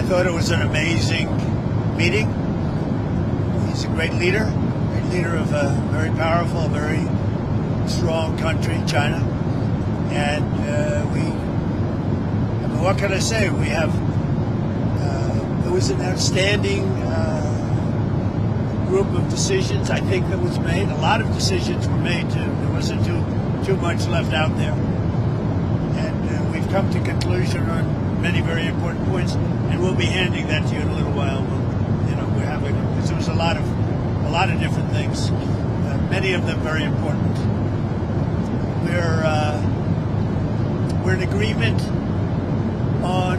thought it was an amazing meeting. He's a great leader of a very powerful, very strong country, China. And what can I say? We have, it was an outstanding group of decisions, I think, that was made. A lot of decisions were made, too. There wasn't too much left out there. And we've come to conclusion on many very important points, and we'll be handing that to you in a little while. We're having, because there was a lot of different things, many of them very important. We're in agreement on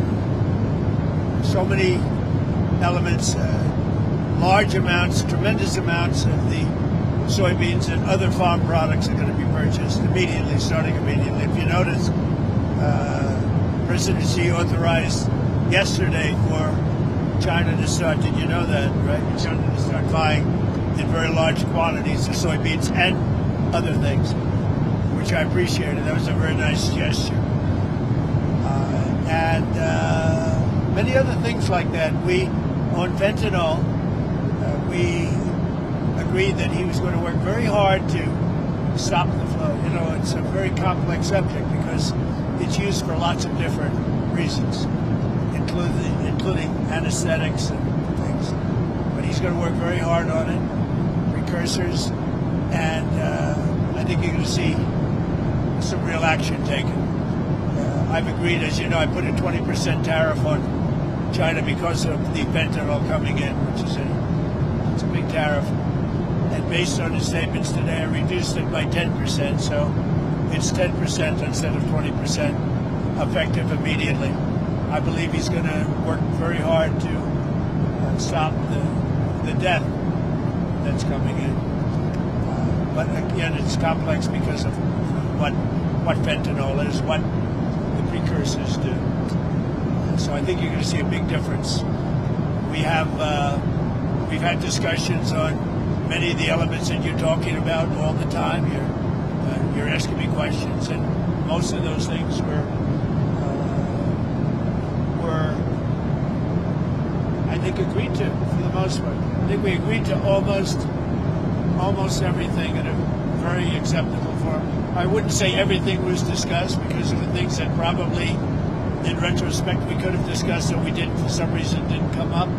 so many elements, large amounts, tremendous amounts of the soybeans and other farm products are going to be purchased immediately, starting immediately. If you notice, President Xi authorized yesterday for China to start, did you know that, right? China to start buying in very large quantities of soybeans and other things, which I appreciated. That was a very nice gesture. And many other things like that. On fentanyl, we agreed that he was going to work very hard to stop the flow. It's a very complex subject because it's used for lots of different reasons, including anesthetics and things. But he's going to work very hard on it, precursors, and I think you're going to see some real action taken. I've agreed, as you know, I put a 20% tariff on China because of the fentanyl coming in, which is it's a big tariff. And based on his statements today, I reduced it by 10%, so it's 10% instead of 20%, effective immediately. I believe he's going to work very hard to stop the death that's coming in. But again, it's complex because of what fentanyl is, what the precursors do. So I think you're going to see a big difference. We've had discussions on many of the elements that you're talking about all the time. You're asking me questions, and most of those things were I think agreed to for the most part. I think we agreed to almost everything in a very acceptable form. I wouldn't say everything was discussed because there were things that probably, in retrospect, we could have discussed and we didn't, for some reason, didn't come up.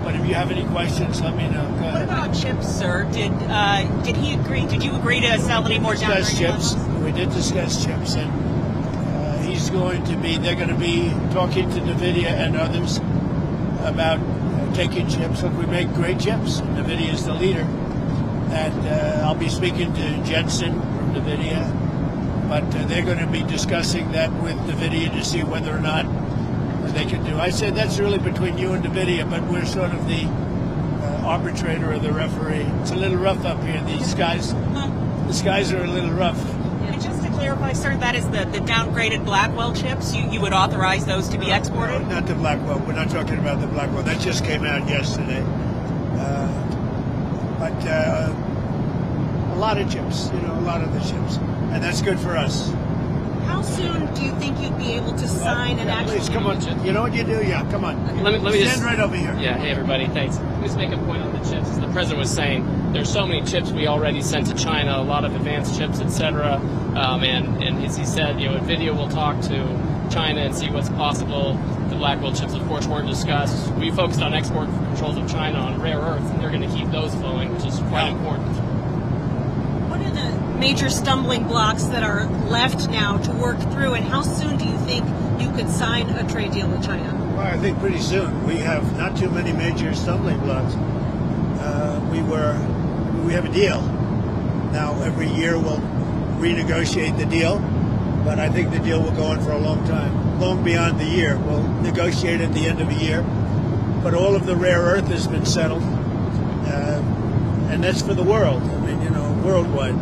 But if you have any questions, let me know. Go ahead. What about chips, sir? Did he agree? Did you agree to sell any more down chips? We did discuss chips, and they're going to be talking to NVIDIA and others about taking chips. Look, we make great chips. NVIDIA is the leader. And I'll be speaking to Jensen from NVIDIA, but they're going to be discussing that with NVIDIA to see whether or not they can do. I said that's really between you and NVIDIA, but we're sort of the arbitrator or the referee. It's a little rough up here. The skies are a little rough. And just to clarify, sir, that is the downgraded Blackwell chips. You would authorize those to be exported? No, not the Blackwell. We're not talking about the Blackwell. That just came out yesterday. But a lot of chips, a lot of the chips, and that's good for us. How soon do you think you'd be able to sign an actual? Please, come on. You know what you do? Yeah, come on. Let me stand just, right over here. Yeah, hey everybody, thanks. Let me just make a point on the chips. As the president was saying, there's so many chips we already sent to China, a lot of advanced chips, etc. And as he said, NVIDIA will talk to China and see what's possible. The Blackwell chips, of course, weren't discussed. We focused on export controls of China on rare earths, and they're going to keep those flowing, which is quite important. What are the major stumbling blocks that are left now to work through, and how soon do you think you could sign a trade deal with China? Well, I think pretty soon. We have not too many major stumbling blocks. We have a deal. Now, every year we'll renegotiate the deal, but I think the deal will go on for a long time, long beyond the year. We'll negotiate at the end of the year, but all of the rare earth has been settled, and that's for the world. I mean, worldwide.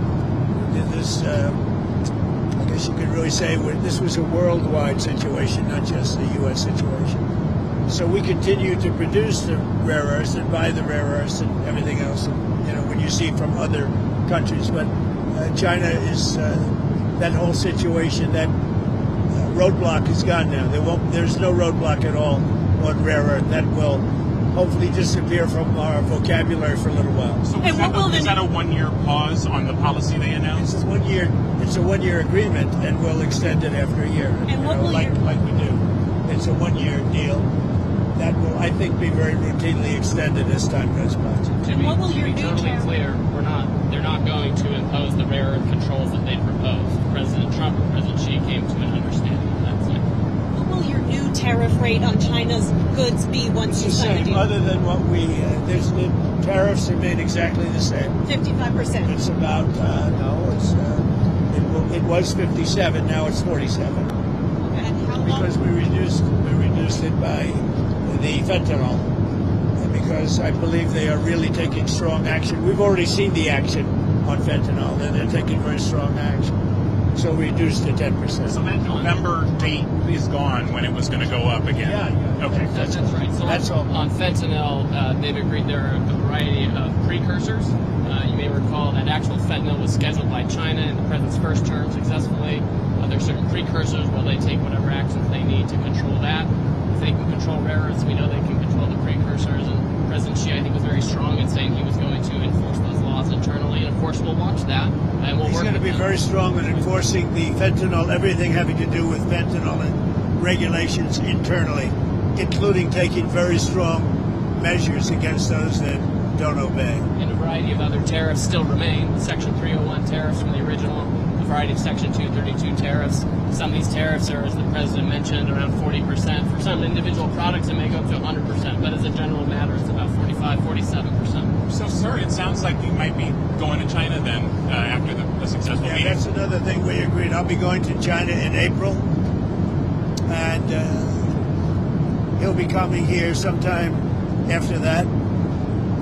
This, I guess you could really say this was a worldwide situation, not just a U.S. situation. So we continue to produce the rare earths and buy the rare earths and everything else, when you see from other countries. But China is that whole situation, that roadblock is gone now. There's no roadblock at all on rare earth. That will hopefully disappear from our vocabulary for a little while. So And what will is that a 1-year pause on the policy they announced? It's a 1-year agreement, and we'll extend it after a year. And what will like we do. It's a 1-year deal that will, I think, be very routinely extended as time goes by. To what will to your be new totally tariff- clear, they're not going to impose the rare earth controls that they proposed. President Trump and President Xi came to an understanding on that. So What will your new tariff rate on China's goods be once you It's the sign the same, deal? other than what the tariffs remain exactly the same. 55%. It's about it was 57, now it's 47 And how long? because we reduced it by the fentanyl, because I believe they are really taking strong action. We've already seen the action on fentanyl, and they're taking very strong action. So we reduced to 10%. So that November date is gone when it was going to go up again. Yeah. Okay. that's right. So That's all. on fentanyl, they've agreed there are a variety of precursors. You may recall that actual fentanyl was scheduled by China in the president's first term successfully. There's certain precursors where they take whatever actions they need to control that. If they can control rare earths, we know they can control the precursors. And President Xi, I think, was very strong in saying he was going to enforce those laws internally. And of course, we'll watch that. And we'll He's work going to with be them. very strong in enforcing the fentanyl, everything having to do with fentanyl and regulations internally, including taking very strong measures against those that don't obey. And a variety of other tariffs still remain. Section 301 tariffs from the original, a variety of Section 232 tariffs. Some of these tariffs are, as the president mentioned, around 40%. For some individual products, it may go up to 100%, but as a general matter, it's about 45, 47%. So, sir, it sounds like you might be going to China then after the successful Yeah, meeting. that's another thing we agreed. I'll be going to China in April, and he'll be coming here sometime after that,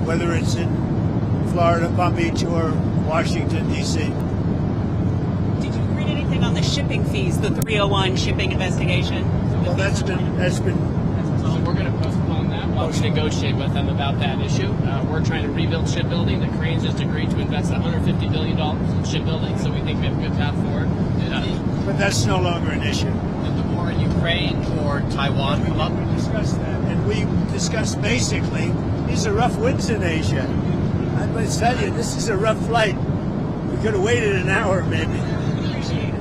whether it's in Florida, Palm Beach, or Washington, D.C. Did you read anything on the shipping fees, the 301 shipping investigation? Well, that's been So we're going to postpone that while we negotiate with them about that issue. We're trying to rebuild shipbuilding. The Koreans just agreed to invest $150 billion in shipbuilding, so we think we have a good path forward. but that's no longer an issue. Did the war in Ukraine or Taiwan come up? We discussed that, and we discussed basically these are rough winds in Asia. I must tell you, this is a rough flight. We could have waited an hour, maybe.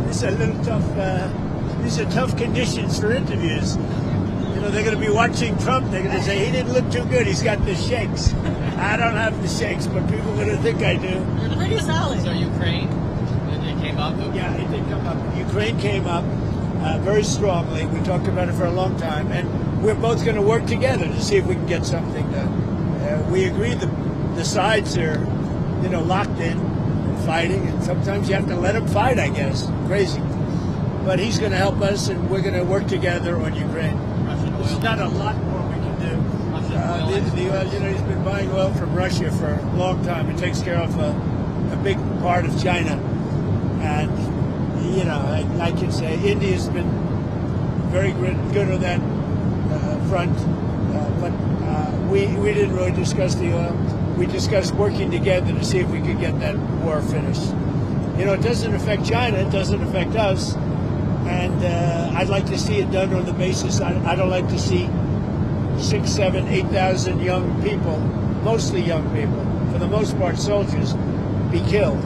This is a little tough. These are tough conditions for interviews. You know, they're going to be watching Trump. They're going to say he didn't look too good. He's got the shakes. I don't have the shakes, but people are going to think I do. You're pretty solid. So Ukraine, it came up. Yeah, it did come up. Ukraine came up very strongly. We talked about it for a long time, and we're both going to work together to see if we can get something done. We agree the sides are, locked in and fighting, and sometimes you have to let them fight, I guess. Crazy. But he's going to help us, and we're going to work together on Ukraine. There's not a lot more we can do. The oil, he's been buying oil from Russia for a long time. It takes care of a big part of China. And, I can say India's been very good on that front. But we didn't really discuss the oil. We discussed working together to see if we could get that war finished. It doesn't affect China. It doesn't affect us. And I'd like to see it done on the basis. I don't like to see 6, 7, 8,000 young people, mostly young people, for the most part soldiers, be killed.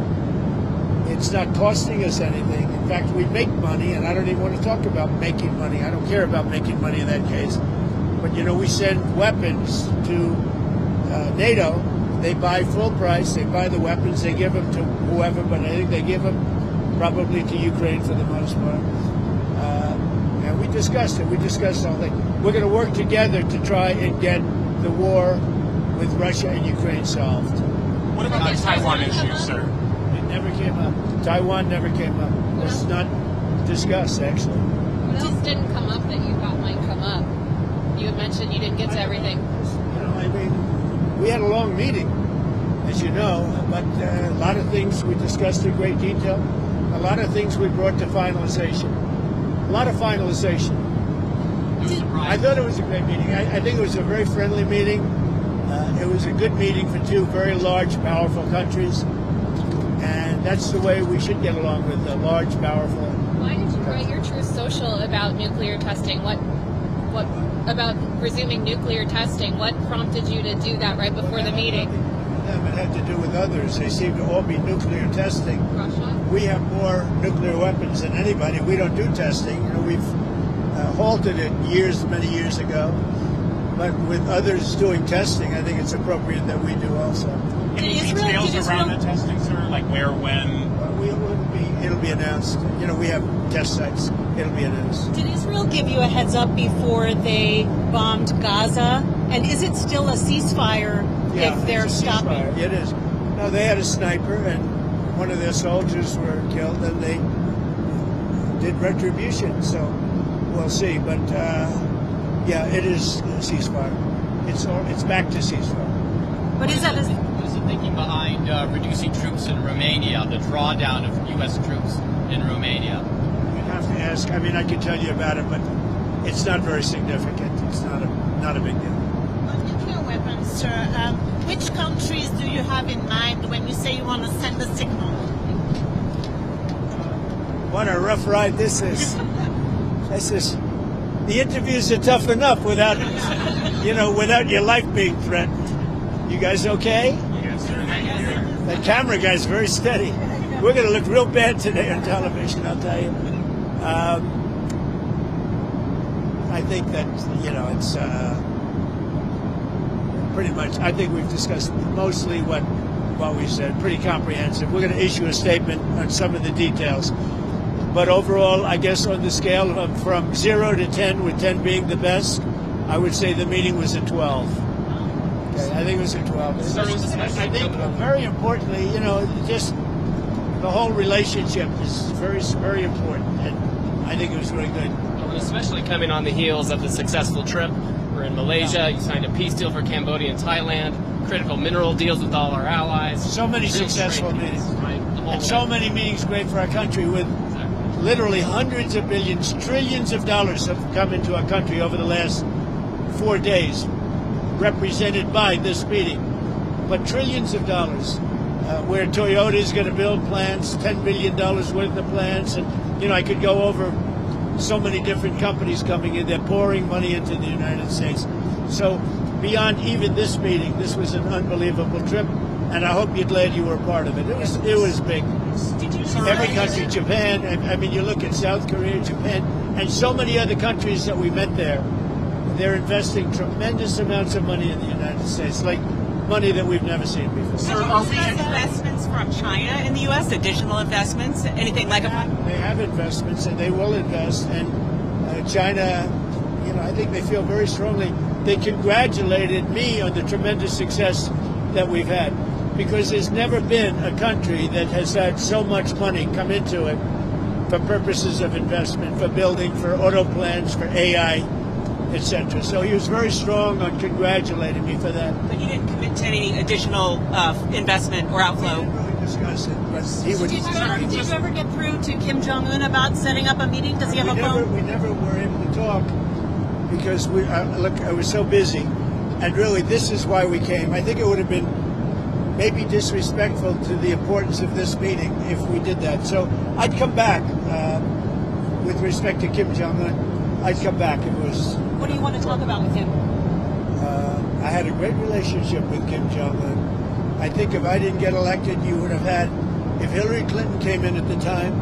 It's not costing us anything. In fact, we make money, and I don't even want to talk about making money. I don't care about making money in that case. But, we send weapons to NATO. They buy full price. They buy the weapons. They give them to whoever, but I think they give them probably to Ukraine for the most part. And we discussed it. We discussed all that. We're going to work together to try and get the war with Russia and Ukraine solved. What about the Taiwan issue, sir? It never came up. Taiwan never came up. It was not discussed, actually. What else didn't come up that you thought might come up? You had mentioned you didn't get to everything. We had a long meeting, as you know, but a lot of things we discussed in great detail. A lot of things we brought to finalization. A lot of finalization. I thought it was a great meeting. I think it was a very friendly meeting. It was a good meeting for two very large, powerful countries. And that's the way we should get along with the large, powerful. Why did you write your Truth Social about nuclear testing? What What about resuming nuclear testing? What prompted you to do that right before the meeting? It had to do with others. They seem to all be nuclear testing. Russia? We have more nuclear weapons than anybody. We don't do testing. We've halted it many years ago. But with others doing testing, I think it's appropriate that we do also. Any Israel- details did around Israel- the testing, sir? Like where, when? It'll be announced. We have test sites. It'll be announced. Did Israel give you a heads up before they bombed Gaza? And is it still a ceasefire if they're it's a stopping? ceasefire. It is. No, they had a sniper, and one of their soldiers were killed, and they did retribution. So we'll see. But it is a ceasefire. It's back to ceasefire. But is that What is the thinking behind reducing troops in Romania, the drawdown of U.S. troops in Romania? You'd have to ask. I mean, I could tell you about it, but it's not very significant. It's not a big deal. On nuclear weapons, sir, which countries do you have in mind when you say you want to send a signal? What a rough ride this is. The interviews are tough enough without your life being threatened. You guys okay? Yes, sir. That camera guy's very steady. We're going to look real bad today on television, I'll tell you. I think that, it's pretty much, I think we've discussed mostly what we said, pretty comprehensive. We're going to issue a statement on some of the details. But overall, I guess on the scale of from 0 to 10, with 10 being the best, I would say the meeting was a 12. Okay, I think it was a 12. I think, very importantly, just the whole relationship is very, very important, and I think it was really good. Well, especially coming on the heels of the successful trip. We're in Malaysia. You signed a peace deal for Cambodia and Thailand. Critical mineral deals with all our allies. So many Real successful strength, meetings, right? The whole and so way. many meetings great for our country, with literally hundreds of billions, trillions of dollars have come into our country over the last 4 days, represented by this meeting. But trillions of dollars, where Toyota is going to build plants, $10 billion worth of plants, and I could go over so many different companies coming in. They're pouring money into the United States. So beyond even this meeting, this was an unbelievable trip, and I hope you're glad you were a part of it. It was big. Every country, Japan, I mean, you look at South Korea, Japan, and so many other countries that we met there, they're investing tremendous amounts of money in the United States, like money that we've never seen before. Sir, are we investments from China in the U.S., additional investments, anything like that? They have investments, and they will invest, and China, I think they feel very strongly. They congratulated me on the tremendous success that we've had, because there's never been a country that has had so much money come into it for purposes of investment, for building, for auto plants, for AI, etc. So he was very strong on congratulating me for that. But he didn't commit to any additional investment or We outflow. didn't really discuss it, but he would. Did you ever get through to Kim Jong-un about setting up a meeting? Does he have a phone? We never were able to talk because I was so busy, and really this is why we came. I think it would have been maybe disrespectful to the importance of this meeting if we did that. So I'd come back with respect to Kim Jong-un. I'd come back. It was. What do you want to talk about with him? I had a great relationship with Kim Jong-un. I think if I didn't get elected, you would have had. If Hillary Clinton came in at the time,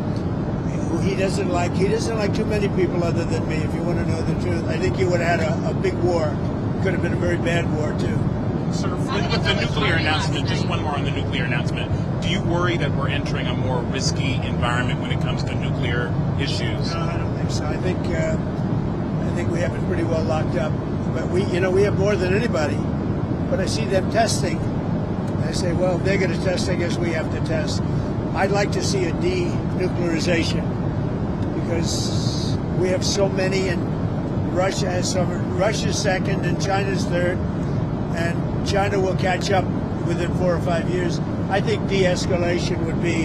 who he doesn't like too many people other than me. If you want to know the truth, I think you would have had a big war. Could have been a very bad war too. Sir, with the nuclear announcement, just one more on the nuclear announcement. Do you worry that we're entering a more risky environment when it comes to nuclear issues? No, I don't think so. I think we have it pretty well locked up. But we have more than anybody. But I see them testing. I say, well, if they're going to test, I guess we have to test. I'd like to see a denuclearization because we have so many, and Russia has some. Russia's second, and China's third, and China will catch up within 4 or 5 years. I think de-escalation would be,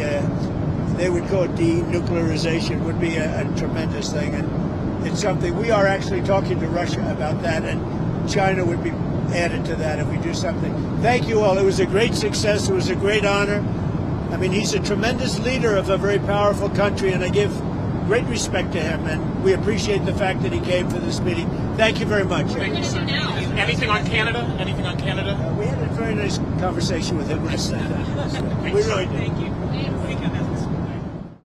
they would call it denuclearization, would be a tremendous thing. And it's something, we are actually talking to Russia about that, and China would be added to that if we do something. Thank you all. It was a great success. It was a great honor. I mean, he's a tremendous leader of a very powerful country, and I give great respect to him, and we appreciate the fact that he came for this meeting. Thank you very much. Thank you, sir. Anything on Canada? Anything on Canada? We had a very nice conversation with him last night. We really did. Thank you.